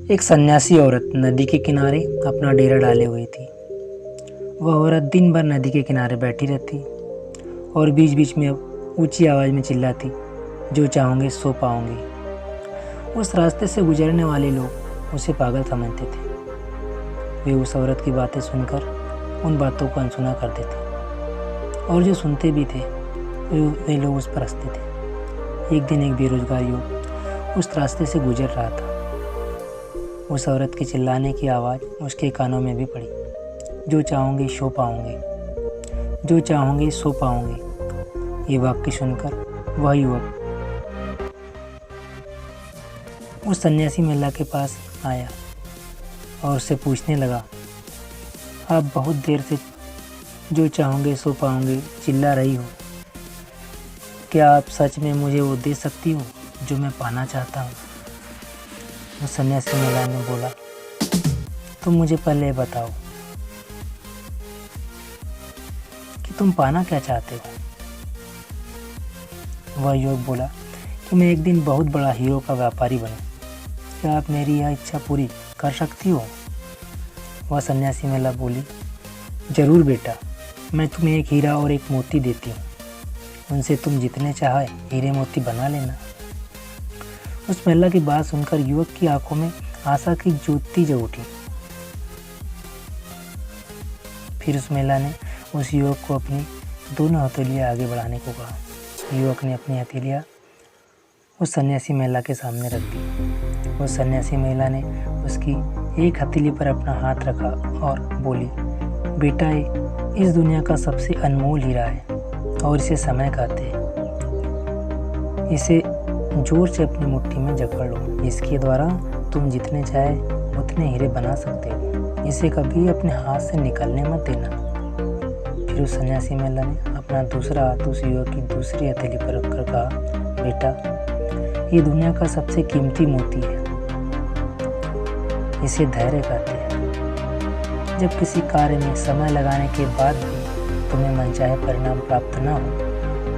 एक सन्यासी औरत नदी के किनारे अपना डेरा डाले हुई थी। वह औरत दिन भर नदी के किनारे बैठी रहती और बीच बीच में ऊंची आवाज़ में चिल्लाती, जो चाहोगे सो पाओगे। उस रास्ते से गुजरने वाले लोग उसे पागल समझते थे। वे उस औरत की बातें सुनकर उन बातों को अनसुना कर देते और जो सुनते भी थे वे लोग उस पर हंसते थे। एक दिन एक बेरोजगार युवक उस रास्ते से गुजर रहा था। उस औरत के चिल्लाने की आवाज़ उसके कानों में भी पड़ी, जो चाहोगे सो पाओगे, जो चाहोगे सो पाओगे। ये वाक्य सुनकर वह युवक उस सन्यासी महिला के पास आया और उससे पूछने लगा, आप बहुत देर से जो चाहोगे सो पाओगे चिल्ला रही हो, क्या आप सच में मुझे वो दे सकती हो जो मैं पाना चाहता हूँ? उस सन्यासी महिला ने बोला, तुम मुझे पहले बताओ कि तुम पाना क्या चाहते हो। वह युवक बोला कि मैं एक दिन बहुत बड़ा हीरो का व्यापारी बनूं। क्या आप मेरी यह इच्छा पूरी कर सकती हो? वह सन्यासी महिला बोली, जरूर बेटा, मैं तुम्हें एक हीरा और एक मोती देती हूँ। उनसे तुम जितने चाहे हीरे मोती बना लेना। उस महिला की बात सुनकर युवक की आंखों में आशा की ज्योति जग उठी। फिर उस महिला ने उस युवक को अपनी दोनों हथेलियां आगे बढ़ाने को कहा। युवक ने अपनी हथेलियां उस सन्यासी महिला के सामने रख दी। उस सन्यासी महिला ने उसकी एक हथेली पर अपना हाथ रखा और बोली, बेटा, इस दुनिया का सबसे अनमोल हीरा है और इसे समय कहते हैं। इसे जोर से अपनी मुट्ठी में जकड़ लो। इसके द्वारा तुम जितने चाहे उतने हीरे बना सकते हो। इसे कभी अपने हाथ से निकलने मत देना। फिर उस सन्यासी महिला ने अपना दूसरा हाथ उस युवक की दूसरी हथेली पर रखकर कहा, बेटा, ये दुनिया का सबसे कीमती मोती है। इसे धैर्य कहते हैं। जब किसी कार्य में समय लगाने के बाद भी तुम्हें मनचाहे परिणाम प्राप्त न हो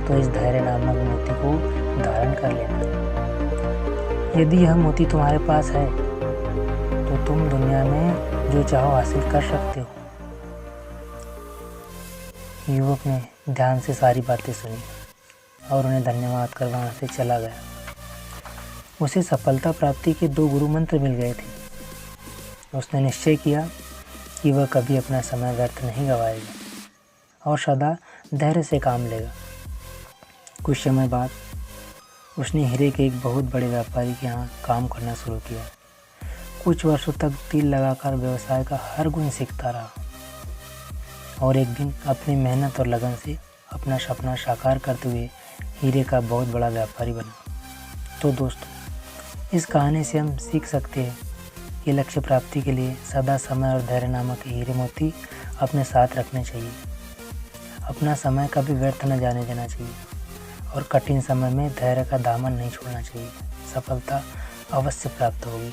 तो इस धैर्य नामक मोती को धारण कर लेना। यदि यह मोती तुम्हारे पास है तो तुम दुनिया में जो चाहो हासिल कर सकते हो। युवक ने ध्यान से सारी बातें सुनी और उन्हें धन्यवाद कर वहां से चला गया। उसे सफलता प्राप्ति के 2 गुरु मंत्र मिल गए थे। उसने निश्चय किया कि वह कभी अपना समय व्यर्थ नहीं गवाएगा और सदा धैर्य से काम लेगा। कुछ समय बाद उसने हीरे के एक बहुत बड़े व्यापारी के यहाँ काम करना शुरू किया। कुछ वर्षों तक दिल लगाकर व्यवसाय का हर गुण सीखता रहा और एक दिन अपनी मेहनत और लगन से अपना सपना साकार करते हुए हीरे का बहुत बड़ा व्यापारी बना। तो दोस्तों, इस कहानी से हम सीख सकते हैं कि लक्ष्य प्राप्ति के लिए सदा समय और धैर्य नामक हीरे मोती अपने साथ रखने चाहिए। अपना समय कभी व्यर्थ न जाने देना चाहिए और कठिन समय में धैर्य का दामन नहीं छोड़ना चाहिए। सफलता अवश्य प्राप्त होगी।